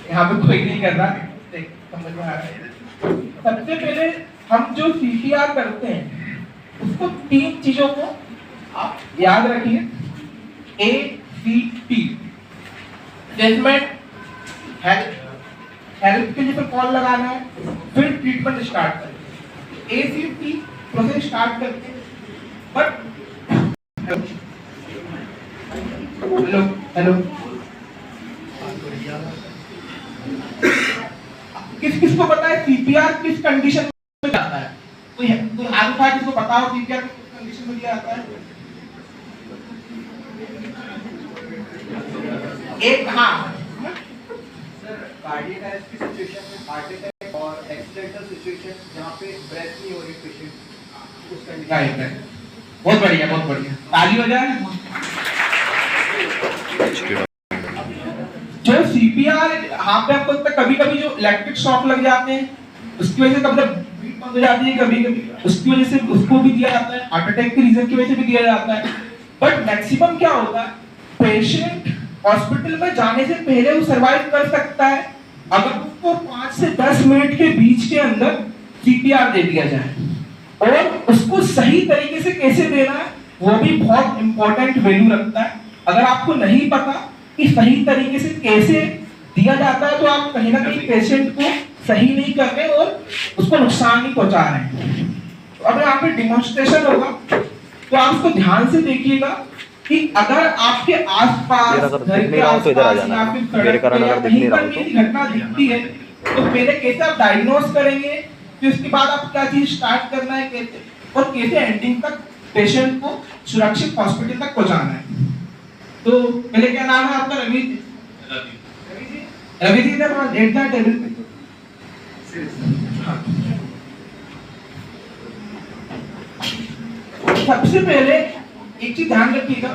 यहाँ पे कोई नहीं कर रहा, समझ में आ रहा है। सबसे पहले हम जो सीपीआर करते हैं उसको 3 चीजों को आप याद रखिए, ACT, स्टेटमेंट, हेल्प के लिए फिर कॉल लगाना है, फिर ट्रीटमेंट स्टार्ट करें। ACT प्रोसेस स्टार्ट करते हैं, बट हेलो किसको पता है सीपीआर किस कंडीशन में जाता है? कोई हाथ उठा, किसको पता हो सीपीआर किस कंडीशन में दिया जाता है? एक कार्डियक अरेस्ट की सिचुएशन में हार्ट अटैक और एक्सीडेंटल सिचुएशन जहां पे ब्रेथ नहीं हो रही पेशेंट उस कंडीशन में। बहुत बढ़िया, बहुत बढ़िया, ताली हो जाए। जो सीपीआर यहाँ पे आपको कभी-कभी जो इलेक्ट्रिक शॉक लग जाते हैं उसकी वजह से कभी बीट बंद हो जाती है, कभी-कभी उसकी वजह से उसको भी दिया जाता है, हार्ट अटैक के रीजन की वजह से भी दिया जाता है। बट मैक्सिमम क्या होता है, पेशेंट हॉस्पिटल में जाने से पहले वो सर्वाइव कर सकता है अगर उसको 5 से 10 मिनट के बीच के अंदर सीपीआर दे दिया जाए। और उसको सही तरीके से कैसे देना है वो भी बहुत इंपॉर्टेंट वैल्यू रखता है। अगर आपको नहीं पता कि सही तरीके से कैसे दिया जाता है तो आप कहीं ना कहीं पेशेंट को सही नहीं कर रहे और उसको नुकसान ही पहुंचा रहे हैं। तो अब यहाँ पे डेमोन्स्ट्रेशन होगा तो आप उसको ध्यान से देखिएगा कि अगर आपके आसपास घर के आसपास या फिर सड़क पे या कहीं पर भी घटना दिखती है तो पहले कैसे आप डायग्नोस करेंगे, फिर उसके बाद आप क्या चीज स्टार्ट करना है, कैसे और कैसे एंडिंग तक पेशेंट को सुरक्षित हॉस्पिटल तक पहुंचाना है। तो पहले क्या नाम है आपका? रवि जी। रवि जी इधर लेट जाए टेबल पे। सबसे पहले एक चीज ध्यान रखिएगा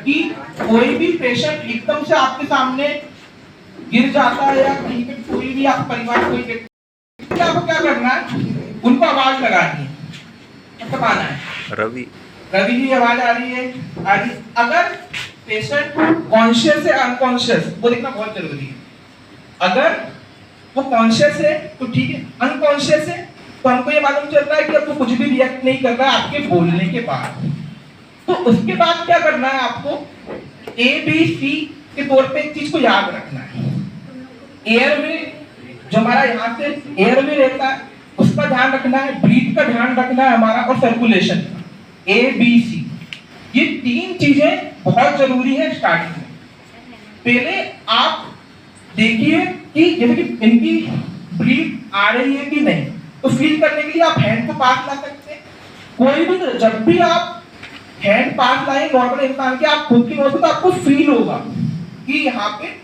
कि कोई भी पेशेंट एकदम से आपके सामने गिर जाता है या कहीं पे कोई भी आप परिवार कोई व्यक्ति, आपको क्या करना है, उनको आवाज लगानी है, बताना है रवि जी आवाज आ रही है। अगर पेशेंट कॉन्शियस है अनकॉन्शियस वो देखना बहुत जरूरी है। अगर वो कॉन्शियस है तो ठीक है, अनकॉन्शियस है तो हमको ये मालूम चल रहा है कि अब वो कुछ भी रिएक्ट नहीं कर रहा है आपके बोलने के बाद। तो उसके बाद क्या करना है, आपको ABC के तौर पे एक चीज को याद रखना है। एयरवे जो हमारा यहाँ से एयरवे रहता है उसका ध्यान रखना है, ब्रीथ का ध्यान रखना है हमारा, और सर्कुलेशन का, ABC। ये 3 चीजें बहुत जरूरी है स्टार्टिंग में। पहले आप देखिए कि जैसे कि इनकी ब्रीथ आ रही है कि नहीं, तो फील करने के लिए आप हैंड को पास ला सकते हैं। कोई भी जब भी आप हैंड पास लाए नॉर्मल इंसान के, आप खुद की नोज से, तो आपको फील होगा कि यहाँ पे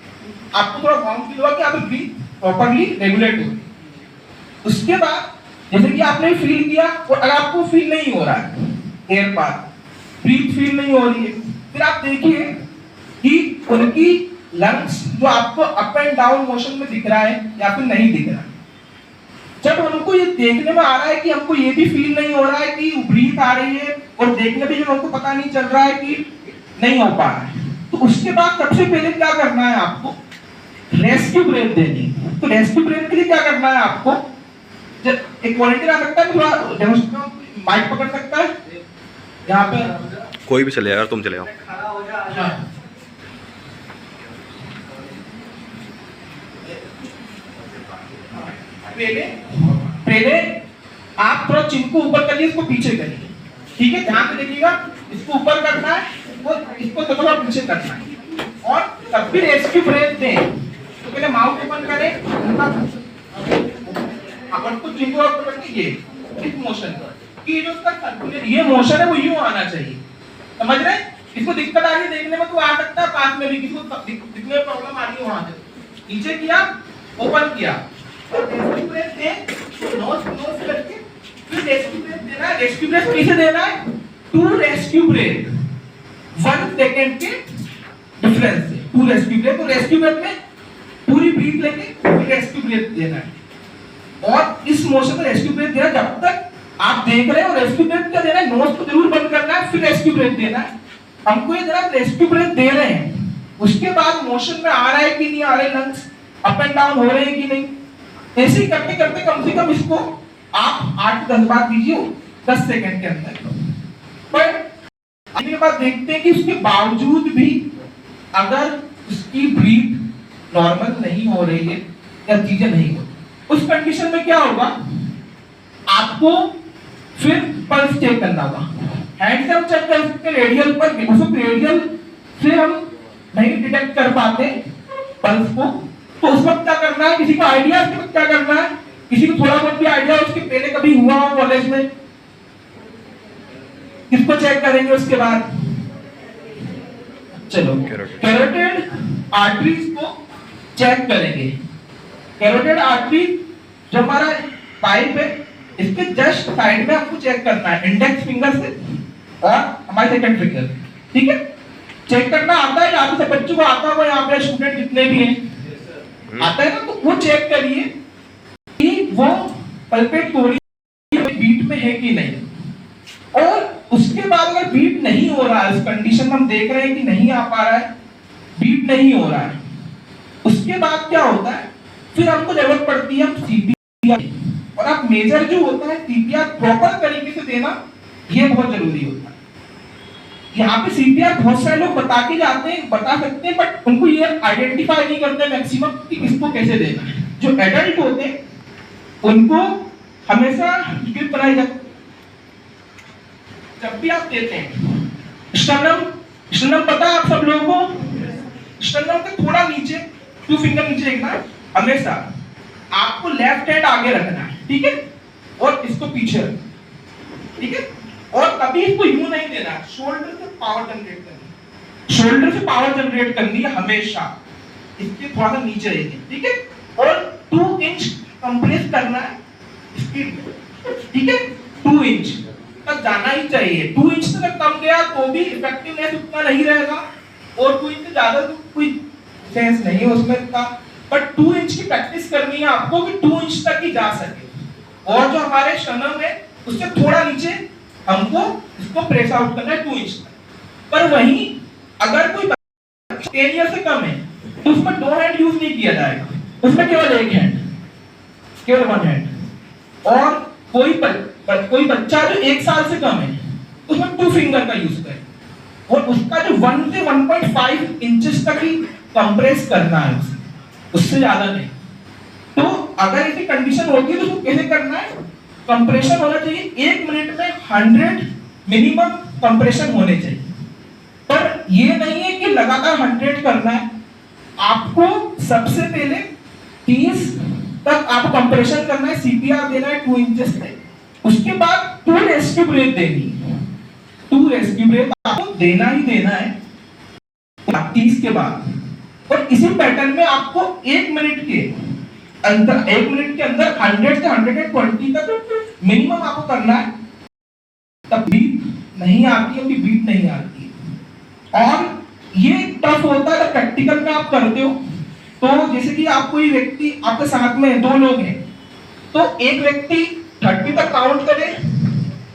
आपको थोड़ा वार्म फील होगा कि आप ब्रीथ प्रॉपर्ली रेगुलेट हो। उसके बाद जैसे कि आपने फील किया और अगर आपको फील नहीं हो रहा है, एयर पास ब्रीथ फील नहीं हो रही है, फिर आप देखिए कि उनकी लंग्स जो आपको अप एंड डाउन मोशन में दिख रहा है या फिर नहीं दिख रहा है। जब उनको ये देखने में आ रहा है कि हमको ये भी फील नहीं हो रहा है कि ब्रीथ आ रही है और देखने भी उनको पता नहीं चल रहा है कि नहीं हो पा रहा है, तो उसके बाद सबसे पहले क्या करना है, आपको रेस्क्यू ब्रेथ देनी है। तो रेस्क्यू ब्रेथ के लिए क्या करना है, आपको जब एक वॉलंटियर आ सकता है, थोड़ा माइक पकड़ सकता है, यहाँ पे कोई भी चले अगर तुम चले आओ। पहले आप थोड़ा चिन को ऊपर करिए, इसको पीछे करिए, ठीक है, ध्यान से देखिएगा, इसको ऊपर करना है और इसको थोड़ा पीछे करना है। और तब भी रेस्क्यू ब्रेथ दें तो पहले माउथ ओपन करें, अपन को चिन को ऊपर करके ये इस मोशन कि जो उसका सर्कुलर ये मोशन है वो यूं आना चाहिए, समझ रहे हैं? इसको दिक्कत आ रही है देखने में तो आ सकता है, पास में भी किसी को दिखने में प्रॉब्लम आ रही है, वहां से नीचे किया, ओपन किया, रेस्क्यू ब्रेथ दें, नोज करके फिर रेस्क्यू ब्रेथ देना है। रेस्क्यू ब्रेथ कैसे देना है, 2 रेस्क्यू ब्रेथ 1 सेकंड के डिफरेंस से 2 रेस्क्यू ब्रेथ। तो रेस्क्यू ब्रेथ में पूरी ब्रीथ लेके फिर रेस्क्यू ब्रेथ देना है, और इस मोशन में रेस्क्यू ब्रेथ देना जब तक आप देख रहे हो। रेस्क्यू ब्रेथ क्या देना है, नोज को जरूर बंद करना है, फिर रेस्क्यू ब्रेथ देना है। हमको ये जरा रेस्क्यू ब्रेथ दे रहे हैं उसके बाद मोशन में आ रहा है कि नहीं आ रहे, लंग्स अप एंड डाउन हो रहे हैं कि नहीं, ऐसे ही करते करते कम से कम इसको आप 8-10 बार दीजिए 10 सेकंड के अंदर। पर के बाद देखते हैं कि उसके बावजूद भी अगर उसकी ब्रीथ नॉर्मल नहीं हो रही है या चीजें नहीं हो, उस कंडीशन में क्या होगा, आपको फिर पल्स चेक करना होगा। हैंड से हम चेक कर सकते हैं रेडियल पर, उसको रेडियल से हम नहीं डिटेक्ट कर पाते पल्स को, तो उस वक्त क्या करना है, किसी को आइडिया है उसके वक्त क्या करना है, किसी को थोड़ा बहुत भी आइडिया उसके पहले कभी हुआ हो कॉलेज में, किसको चेक करेंगे उसके बाद, चलो कैरोटिड आर्टरीज को चेक करेंगे। कैरोटिड आर्टरी जो हमारा पाइप है इसके जस्ट साइड में आपको चेक करना है इंडेक्स फिंगर से और हमारे सेकंड फिंगर, ठीक है। चेक करना आता है, आप सब बच्चों को आता होगा, यहाँ पे स्टूडेंट जितने भी हैं आता है ना, तो वो चेक करिए कि वो पल्पेट कोरी बीट में है कि नहीं, और उसके बाद अगर बीट नहीं हो रहा है, इस कंडीशन में हम देख रहे हैं कि नहीं आ पा रहा है, बीट नहीं हो रहा है, उसके बाद क्या होता है, फिर हमको जरूरत पड़ती है सीपीआर, और आप मेजर जो होता है सीपीआर प्रॉपर तरीके से देना, ये बहुत जरूरी होता है। यहाँ पे सीपीआर बहुत सारे लोग बता के जाते हैं, बता सकते हैं, बट उनको ये आइडेंटिफाई नहीं करते मैक्सिमम कि किसको कैसे देना है। जो एडल्ट होते हैं उनको हमेशा ड्रिप बनाई जाती है। जब भी आप देते हैं स्टर्नम पता है आप सब लोगों को, स्टर्नम के थोड़ा नीचे 2 फिंगर नीचे रखना, हमेशा आपको लेफ्ट हैंड आगे रखना है, ठीक है, और इसको पीछे रखना, ठीक है, और कभी इसको यूं नहीं देना, शोल्डर से पावर जनरेट करनी, शोल्डर से पावर जनरेट करनी है हमेशा, इसके थोड़ा सा नीचे रहेगी, ठीक है, और 2 इंच कंप्रेस करना है स्पीड में, ठीक है, 2 इंच तक जाना ही चाहिए। 2 इंच से कम गया तो भी इफेक्टिवनेस उतना नहीं रहेगा, और 2 इंच से ज्यादा तो कोई सेंस नहीं है उसमें इतना, बट 2 इंच की प्रैक्टिस करनी है आपको कि 2 इंच तक ही जा सके, और जो हमारे स्टर्नम है उससे थोड़ा नीचे हमको इसको प्रेस आउट करना है 2 इंच तक। पर वहीं अगर कोई 10 ईयर से कम है तो उसमें 2 हैंड यूज नहीं किया जाएगा, उसमें केवल 1 हैंड, केवल 1 हैंड, और कोई बच्चा जो 1 साल से कम है उसमें 2 फिंगर का यूज करें, और उसका जो 1 से 1.5 इंचेस तक ही कंप्रेस करना है उससे ज्यादा नहीं। तो अगर ऐसी कंडीशन होती है तो उसको कैसे करना है, कंप्रेशन होना चाहिए 1 मिनट में 100 मिनिमम कंप्रेशन होने चाहिए, पर ये नहीं है कि लगातार 100 करना है, आपको सबसे पहले 30 तक आप कंप्रेशन करना है, सीपीआर देना है 2 इंचेस तक, उसके बाद 2 रेस्क्यू ब्रेथ देनी है, 2 रेस्क्यू ब्रेथ आपको देना ही देना है 30 के बाद, और इसी पैटर्न में आपको 1 मिनट के अंदर 100 से 120 तक मिनिमम आपको करना है, तब बीट नहीं आती है, बीट नहीं आती है, और ये टफ होता है प्रैक्टिकल में आप करते हो। तो जैसे कि आप कोई व्यक्ति आपके साथ में 2 लोग हैं, तो एक व्यक्ति 30 तक काउंट करे,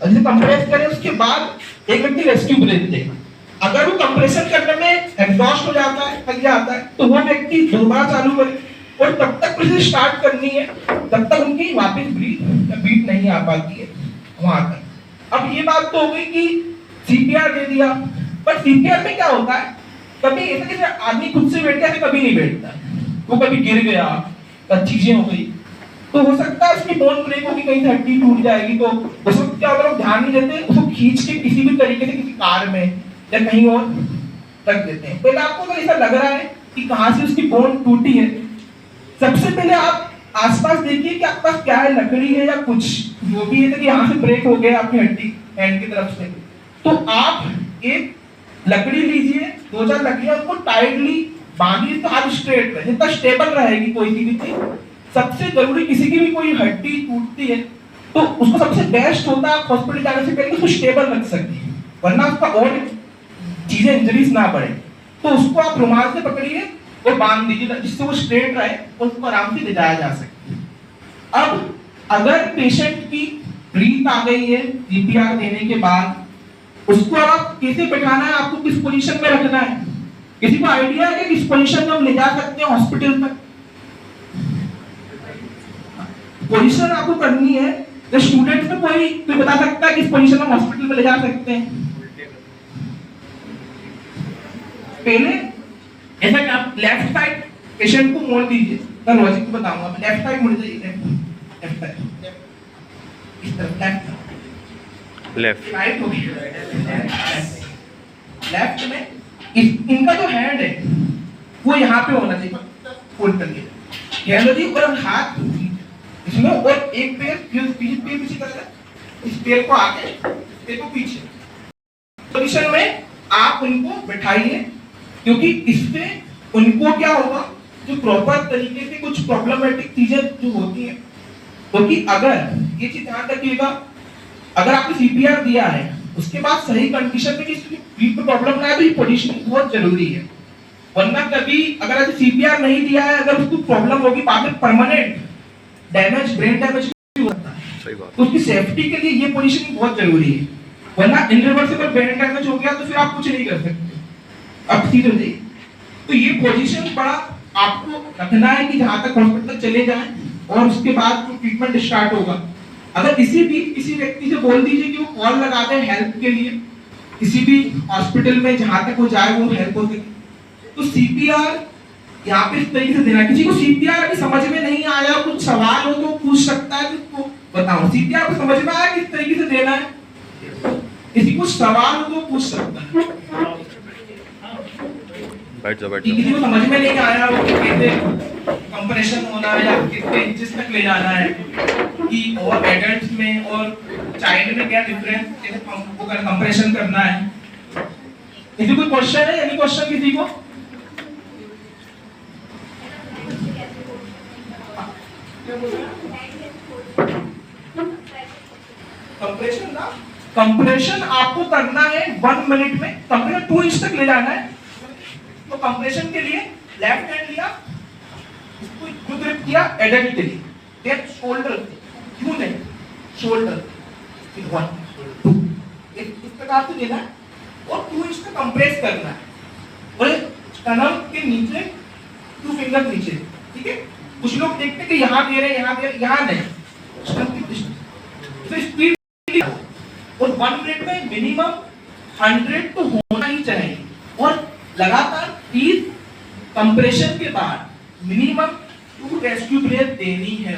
ऐसे कंप्रेस करे, उसके बाद एक व्यक्ति रेस्क्यू ब्रेथ दे, अगर वो कंप्रेशन करने में एग्जॉस्ट हो जाता है, थक जाता है, तो वो व्यक्ति दोबारा चालू करे, और तब तक प्रोसेस स्टार्ट करनी है तब तक उनकी वापस बीट नहीं आ पाती है वहां तक। अब ये बात तो हो गई कि सीपीआर दे दिया, पर सीपीआर में क्या होता है, कभी ऐसा जैसे आदमी खुद से बैठता है, कभी नहीं बैठता, वो कभी गिर गया, चीजें हो गई, तो हो सकता है उसकी बोन ब्रेक होगी, कहीं से हड्डी टूट जाएगी, तो उस वक्त क्या होगा, लोग ध्यान नहीं देते, उसको खींच के किसी भी तरीके से किसी कार में या कहीं और रख देते हैं। पहले आपको अगर ऐसा लग रहा है कि कहां से उसकी बोन टूटी है, सबसे पहले आप आसपास देखिए कि आपके पास क्या है, लकड़ी है या कुछ जो भी है, कि यहाँ से ब्रेक हो गया आपकी हड्डी हैंड की तरफ से, तो आप एक लकड़ी लीजिए, 2-4 लकड़ियां, उनको टाइटली बांधिए, तो हाथ स्ट्रेट रहे, जितना स्टेबल रहेगी कोई भी चीज। सबसे जरूरी, किसी की भी कोई हड्डी टूटती है तो उसको सबसे बेस्ट होता है आप हॉस्पिटल जाने से पहले उसको स्टेबल रख सकते हैं, वरना उसका और चीजें इंजरीज ना पड़े, तो उसको आप रुमाल से पकड़िए और बांध दीजिए, जिससे वो स्ट्रेट रहे और उसको आराम से ले जाया जा सके। अब अगर पेशेंट की ब्रीथ आ गई है सीपीआर देने के बाद, उसको आप कैसे बैठाना है, आपको किस पोजीशन में रखना है, किसी को आइडिया है कि किस पोजीशन में हम ले जा सकते हैं हॉस्पिटल में? पोजीशन आपको करनी है, तो स्टूडेंट में कोई बता सकता है किस पोजीशन में हॉस्पिटल में ले जा सकते हैं? पहले ऐसा कि आप लेफ्ट साइड पेशेंट को मोड़ दीजिए, मैं लॉजिक को बताऊंगा। मैं लेफ्ट साइड मुड़ जाइए, लेफ्ट साइड, इस तरफ लेफ्ट राइट हो गया, लेफ्ट में इनका जो हैंड है वो यहाँ पे होना चाहिए, फोल्ड करके हैंड होती है, और हाथ इसमें, और एक पैर पीछे कर रहा है, इस पैर को आगे, पैर को पीछे पोजीशन में आप उनको बैठाइए, क्योंकि इससे उनको क्या होगा, जो प्रॉपर तरीके से कुछ प्रॉब्लमेटिक चीजें जो होती हैं, क्योंकि अगर ये चीज ध्यान रखिएगा, अगर आपने सीपीआर दिया है उसके बाद सही कंडीशन में किसी ब्रीथ में प्रॉब्लम ना है, तो ये पोजीशनिंग बहुत जरूरी है। वरना कभी अगर आपने सीपीआर नहीं दिया है, अगर उसको प्रॉब्लम होगी बाद में, परमानेंट डैमेज, ब्रेन डैमेज भी होता है, सही बात, तो उसकी सेफ्टी के लिए ये पोजीशनिंग बहुत जरूरी है। वरना इनरिवर्सिबल ब्रेन डैमेज हो गया तो फिर आप कुछ नहीं कर सकते, अब सीधे हो जाइए। तो ये पोजीशन बड़ा आपको रखना है कि जहां तक हॉस्पिटल चले जाएं, और उसके बाद जो ट्रीटमेंट स्टार्ट होगा, अगर किसी व्यक्ति से बोल दीजिए कि वो कॉल लगा दे हेल्प के लिए, किसी भी हॉस्पिटल में जहां तक वो जाए वो हेल्प हो सके। तो सीपीआर यहाँ पे इस तरीके से देना। किसी को सीपीआर अभी समझ में नहीं आया, कुछ सवाल हो तो पूछ सकता है, तो बताओ सीपीआर को समझ में आया किस तरीके से देना है? किसी को सवाल हो तो पूछ सकता है, बैठ जाओ। किसी को समझ में नहीं आया वो कैसे कंप्रेशन होना है या कितने इंचेस तक ले जाना है, कि और एडल्ट्स में और चाइल्ड में क्या डिफरेंस, कैसे कंप्रेशन करना है। किसी कोई क्वेश्चन है? एनी क्वेश्चन किसी को? कंप्रेशन ना, कंप्रेशन आपको करना है 1 मिनट में, कंप्रेशन 2 इंच तक ले जाना है। तो कंप्रेशन के लिए लेफ्ट हैंड लिया, इसको ग्रिप किया एडल्ट के लिए, देन शोल्डर, क्यों नहीं शोल्डर, 1 2 इस प्रकार से देना है, और 2 इंच तक कंप्रेस करना है, और स्टर्नम के नीचे 2 फिंगर नीचे, ठीक है। कुछ लोग देखते हैं कि यहाँ दे रहे हैं, यहाँ दे रहे हैं, यहाँ नहीं, तो स्पीड, और 1 मिनट में मिनिमम 100 तो होना ही चाहिए, और लगातार 30 कंप्रेशन के बाद मिनिमम 2 रेस्क्यू ब्रेथ देनी है।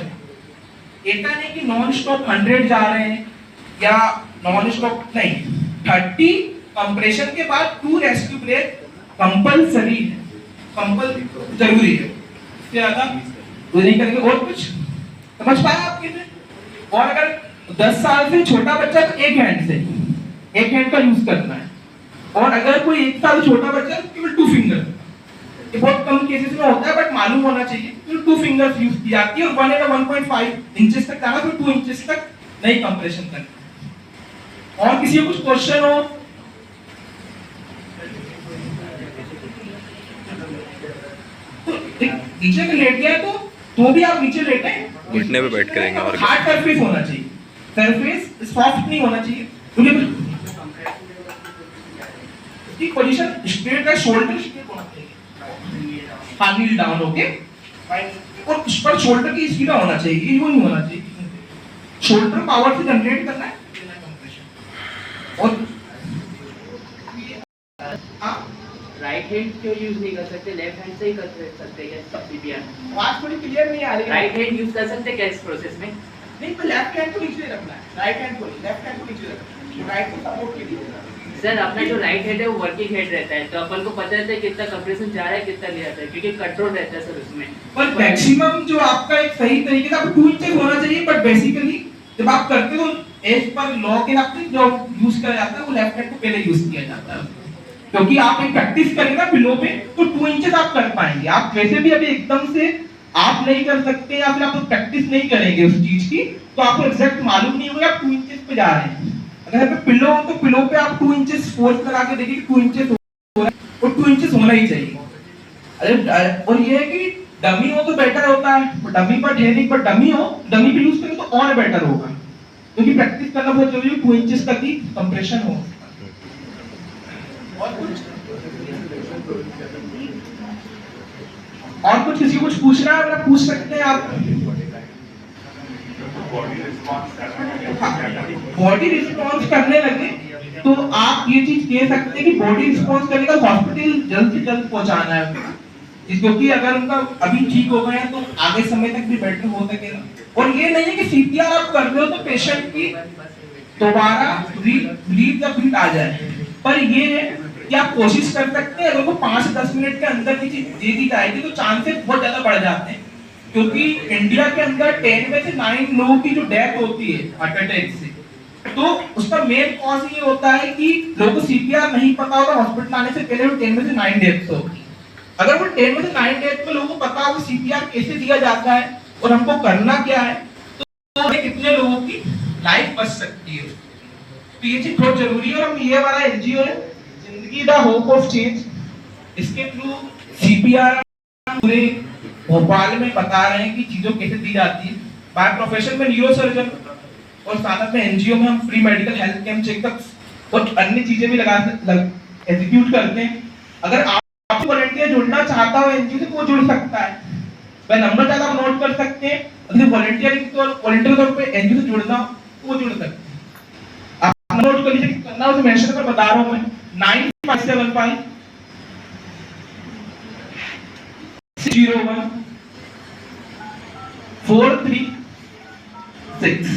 ऐसा नहीं कि नॉन स्टॉप 100 जा रहे हैं या नॉन स्टॉप नहीं, 30 कंप्रेशन के बाद 2 रेस्क्यू ब्रेथ कंपलसरी है, जरूरी है, इससे ज्यादा नहीं करेंगे। और कुछ समझ पाया आपके लिए? और अगर 10 साल से छोटा बच्चा तो एक हैंड का यूज करना है, और अगर कोई 1 साल छोटा बच्चा है तो केवल 2 फिंगर। ये बहुत कम केसेस में होता है, बट मालूम होना चाहिए कि 2 फिंगर्स यूज की जाती है, और 1 या 1.5 इंचेस तक जाना, तो 2 इंचेस तक नहीं कंप्रेशन करना। और किसी को कुछ क्वेश्चन हो? नीचे पे लेट गया तो भी आप नीचे लेटे, घुटने पे बैठ करेंगे, और हार्ड सरफेस होना चाहिए, सरफेस सॉफ्ट नहीं होना चाहिए, क्योंकि इसकी पोजीशन स्ट्रेट है, शोल्डर स्ट्रेट होना चाहिए, हाँ नील डाउन, ओके, और इस पर शोल्डर की सीधा होना चाहिए, ये नहीं होना चाहिए, शोल्डर पावर से जनरेट करना है, और राइट हैंड क्यों यूज नहीं कर सकते, लेफ्ट हैंड से ही कर सकते हैं सीपीआर? बात थोड़ी क्लियर नहीं आ रही है। राइट हैंड यूज कर सकते हैं इस प्रोसेस में? नहीं, तो लेफ्ट हैंड को नीचे रखना है, राइट हैंड को नहीं, लेफ्ट हैंड को नीचे रखना है, राइट को सपोर्ट के लिए। सर अपना जो राइट हैंड है वो वर्किंग हेड रहता है, तो अपन को पता रहता है कितना कंप्रेशन जा रहा है, कितना ले जाता है, क्योंकि कंट्रोल रहता है सर उसमें। पर मैक्सिमम जो आपका एक सही तरीके से आपको 2 इंचेस होना चाहिए, बट बेसिकली जब आप करते हो एज पर लॉ के हिसाब से जो यूज किया जाता है वो लेफ्ट हैंड को पहले यूज किया जाता है, क्योंकि आप एक प्रैक्टिस करेंगे ना बिलो पे, तो 2 इंचेस आप कर पाएंगे। आप वैसे भी अभी एकदम से आप नहीं कर सकते, या फिर आप प्रैक्टिस नहीं करेंगे उस चीज की, तो आपको एग्जैक्ट मालूम नहीं होगा आप 2 इंचेस पे जा रहे हैं। अगर पे पिलो हो तो पिलो पे आप 2 इंचेस फोर्स करा के देखिए कि 2 इंचेस हो रहा है, और 2 इंचेस होना ही चाहिए। अरे और ये है कि डमी हो तो बेटर होता है, डमी पर है नहीं, पर डमी हो, डमी पे यूज करें तो और बेटर होगा, क्योंकि प्रैक्टिस करना बहुत जरूरी है, 2 इंचेस तक ही कंप्रेशन हो। और कुछ और कुछ किसी को कुछ पूछना है, आप पूछ सकते हैं आप। बॉडी रिस्पॉन्स करने लगे तो आप ये चीज कह सकते हैं कि बॉडी रिस्पॉन्स करने का हॉस्पिटल जल्द से जल्द पहुंचाना है उनको। क्योंकि अगर उनका अभी ठीक हो गए हैं तो आगे समय तक भी बेटर हो सकेगा। और ये नहीं है कि सीपीआर आप कर रहे हो तो पेशेंट की दोबारा ब्रीथ या ब्रीथ आ जाए, पर ये है कि आप कोशिश कर सकते हैं। अगर वो 5 से 10 मिनट के अंदर दे दी जाएगी तो चांसेस बहुत ज्यादा बढ़ जाते हैं, क्योंकि इंडिया के अंदर 10 में से 9 लोगों की जो डेथ होती है हार्ट अटैक से, तो उसका मेन कॉज ये होता है कि लोगों को सीपीआर नहीं पता होता, हॉस्पिटल आने से पहले वो 10 में से 9 डेथ्स होती है। अगर वो 10 में से 9 डेथ में लोगों को पता हो कि सीपीआर कैसे दिया जाता है और हमको करना क्या है, तो कितने लोगों की लाइफ बच सकती है। तो ये चीज बहुत जरूरी है। और हम ये वाला एनजीओ है जिंदगी द होप ऑफ चेंज, इसके थ्रू सीपीआर पूरे भोपाल में बता रहे हैं कि चीजों कैसे दी जाती है। बाय प्रोफेशन में न्यूरो सर्जन और साथ में एनजीओ में हम free medical health camp checkup और अन्य चीजें भी एग्जीक्यूट करते हैं। अगर आप वॉलंटियर जुड़ना चाहता हो एनजीओ से तो वो जुड़ सकता है। वह नंबर चाहे आप नोट कर सकते हैं। अगर वॉलंटियर तौर पे एनजीओ से जुड़ना तो वो जुड़ सकते हैं। आप नोट कर लीजिए, करना उसे मेंशन कर बता रहा हूं मैं 9575 01 436